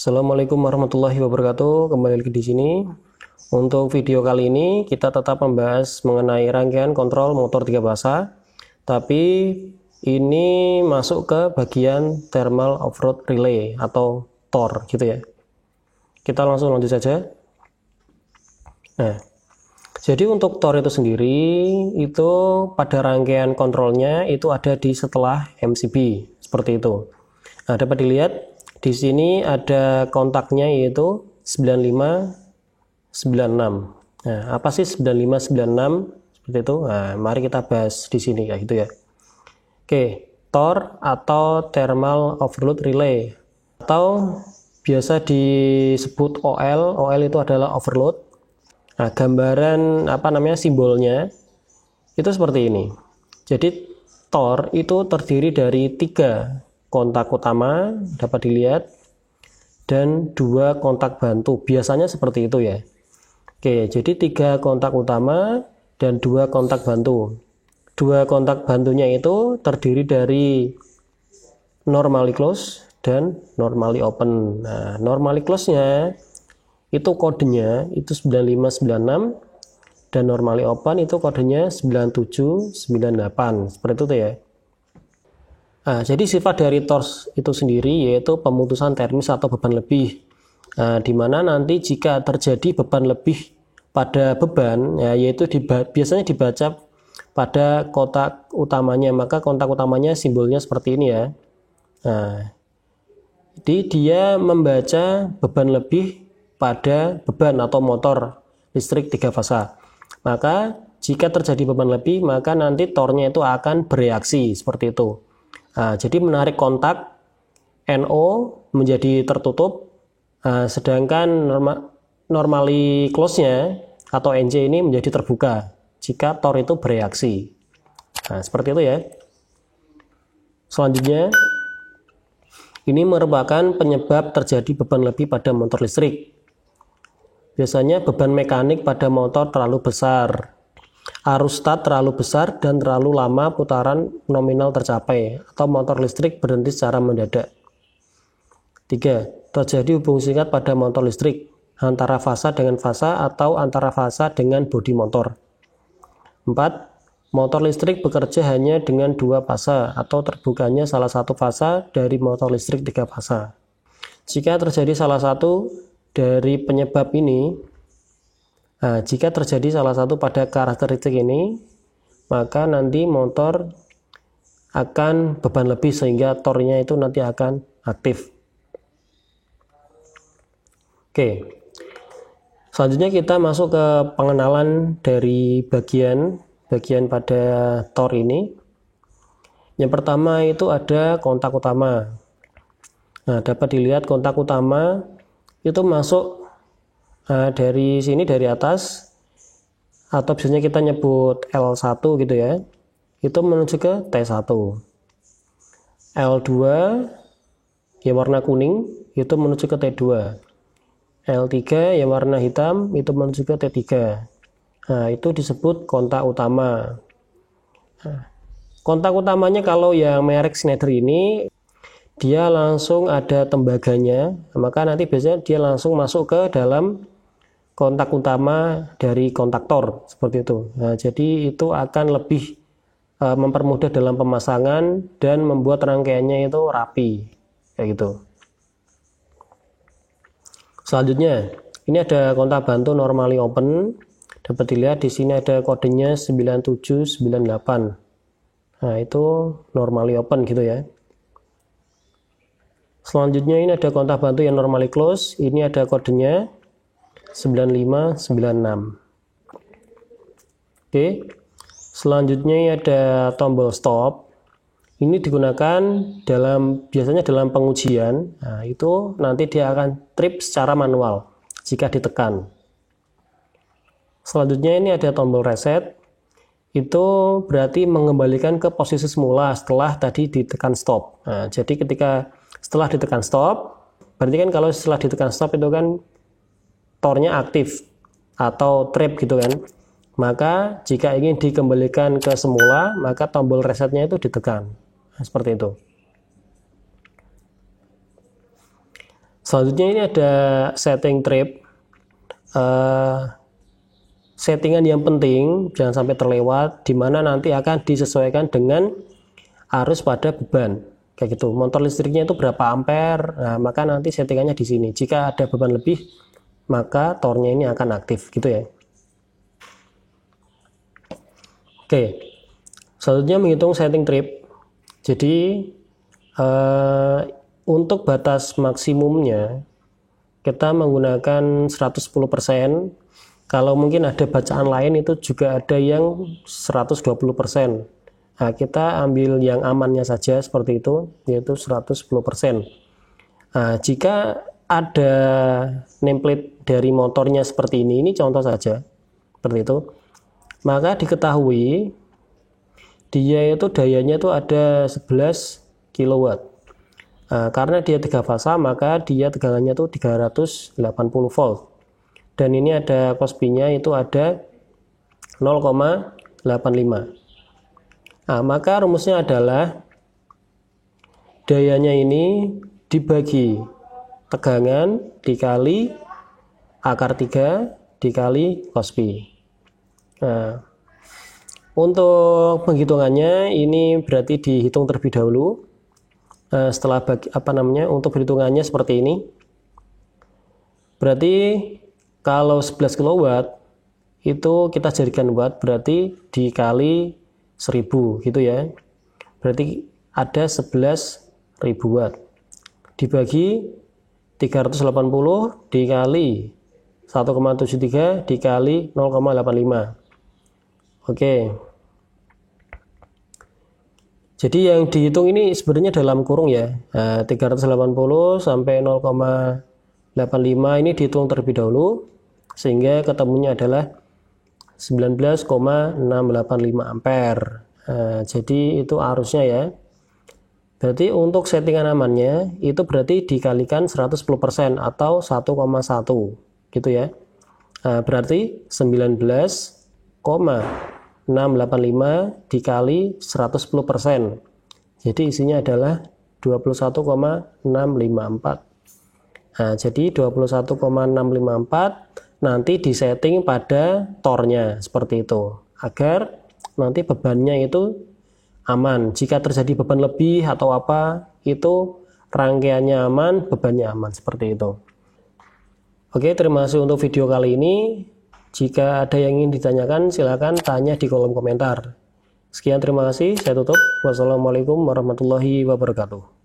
Assalamualaikum warahmatullahi wabarakatuh. Kembali lagi di sini. Untuk video kali ini kita tetap membahas mengenai rangkaian kontrol motor 3 fasa, tapi ini masuk ke bagian thermal off-road relay atau TOR gitu ya. Kita langsung lanjut saja. Nah, jadi untuk TOR itu sendiri itu pada rangkaian kontrolnya itu ada di setelah MCB seperti itu. Nah, dapat dilihat di sini ada kontaknya yaitu 9596. Nah, apa sih 9596 seperti itu? Nah, mari kita bahas di sini kayak gitu ya. Oke, TOR atau thermal overload relay atau biasa disebut OL. OL itu adalah overload. Nah, gambaran simbolnya itu seperti ini. Jadi TOR itu terdiri dari 3 kontak utama, dapat dilihat, dan 2 kontak bantu. Biasanya seperti itu ya. Oke, jadi 3 kontak utama dan 2 kontak bantu. 2 kontak bantunya itu terdiri dari normally close dan normally open. Nah, normally close-nya itu kodenya itu 9596 dan normally open itu kodenya 9798. Seperti itu ya. Nah, jadi sifat dari TOR itu sendiri yaitu pemutusan termis atau beban lebih. Nah, di mana nanti jika terjadi beban lebih pada beban, ya, yaitu biasanya dibaca pada kontak utamanya, maka kontak utamanya simbolnya seperti ini ya. Nah, jadi dia membaca beban lebih pada beban atau motor listrik 3 fasa. Maka jika terjadi beban lebih, maka nanti TOR-nya itu akan bereaksi seperti itu. Nah, jadi menarik kontak NO menjadi tertutup, sedangkan normally close-nya atau NC ini menjadi terbuka jika TOR itu bereaksi. Nah, seperti itu ya. Selanjutnya, ini merupakan penyebab terjadi beban lebih pada motor listrik. Biasanya beban mekanik pada motor terlalu besar, arus start terlalu besar dan terlalu lama putaran nominal tercapai, atau motor listrik berhenti secara mendadak. 3. Terjadi hubung singkat pada motor listrik antara fasa dengan fasa atau antara fasa dengan bodi motor. 4. Motor listrik bekerja hanya dengan 2 fasa atau terbukanya salah satu fasa dari motor listrik 3 fasa. Jika terjadi salah satu dari penyebab ini, jika terjadi salah satu pada karakteristik ini, maka nanti motor akan beban lebih sehingga TOR-nya itu nanti akan aktif. Oke. Selanjutnya kita masuk ke pengenalan dari bagian pada TOR ini. Yang pertama itu ada kontak utama. Nah, dapat dilihat kontak utama itu masuk dari sini, dari atas, atau biasanya kita nyebut L1 gitu ya, itu menuju ke T1. L2 yang warna kuning itu menuju ke T2. L3 yang warna hitam itu menuju ke T3. Nah, itu disebut kontak utama. Nah, kontak utamanya kalau yang merek Schneider ini dia langsung ada tembaganya, maka nanti biasanya dia langsung masuk ke dalam kontak utama dari kontaktor seperti itu. Nah, jadi itu akan lebih mempermudah dalam pemasangan dan membuat rangkaiannya itu rapi kayak gitu. Selanjutnya, ini ada kontak bantu normally open. Dapat dilihat di sini ada kodenya 9798. Nah, itu normally open gitu ya. Selanjutnya ini ada kontak bantu yang normally close. Ini ada kodenya 9596. Oke. Selanjutnya ini ada tombol stop. Ini digunakan biasanya dalam pengujian. Nah, itu nanti dia akan trip secara manual jika ditekan. Selanjutnya ini ada tombol reset. Itu berarti mengembalikan ke posisi semula setelah tadi ditekan stop. Nah, jadi ketika setelah ditekan stop, berarti kan kalau setelah ditekan stop itu kan TOR-nya aktif atau trip gitu kan. Maka jika ingin dikembalikan ke semula, maka tombol resetnya itu ditekan. Nah, seperti itu. Selanjutnya ini ada setting trip. Settingan yang penting jangan sampai terlewat, di mana nanti akan disesuaikan dengan arus pada beban. Kayak gitu. Motor listriknya itu berapa ampere. Nah, maka nanti settingannya di sini. Jika ada beban lebih, maka tornya ini akan aktif gitu ya. Oke. Selanjutnya menghitung setting trip. Jadi untuk batas maksimumnya kita menggunakan 110%. Kalau mungkin ada bacaan lain itu juga ada yang 120%. Nah, kita ambil yang amannya saja seperti itu, yaitu 110%. Nah, jika ada nameplate dari motornya seperti ini contoh saja, seperti itu, maka diketahui dia itu dayanya itu ada 11 kW. Nah, karena dia 3 fasa, maka dia tegangannya itu 380 volt. Dan ini ada Cosby-nya itu ada 0,85. Nah, maka rumusnya adalah dayanya ini dibagi tegangan dikali akar 3 dikali Cosby. Nah, untuk penghitungannya ini berarti dihitung terlebih dahulu. Setelah untuk perhitungannya seperti ini. Berarti kalau 11 kW itu kita jadikan watt, berarti dikali 1000 gitu ya. Berarti ada 11.000 watt. Dibagi 380 dikali 1,73 dikali 0,85. Oke. Jadi yang dihitung ini sebenarnya dalam kurung ya. 380 sampai 0,85 ini dihitung terlebih dahulu sehingga ketemunya adalah 19,685 ampere. Jadi itu arusnya ya. Berarti untuk settingan amannya itu berarti dikalikan 110% atau 1,1 gitu ya. Berarti 19,685 dikali 110%. Jadi isinya adalah 21,654. Nah, jadi 21,654 nanti disetting pada tornya seperti itu agar nanti bebannya itu aman. Jika terjadi beban lebih atau apa, itu rangkaiannya aman, bebannya aman seperti itu. Oke, terima kasih untuk video kali ini. Jika ada yang ingin ditanyakan, silakan tanya di kolom komentar. Sekian, terima kasih. Saya tutup. Wassalamualaikum warahmatullahi wabarakatuh.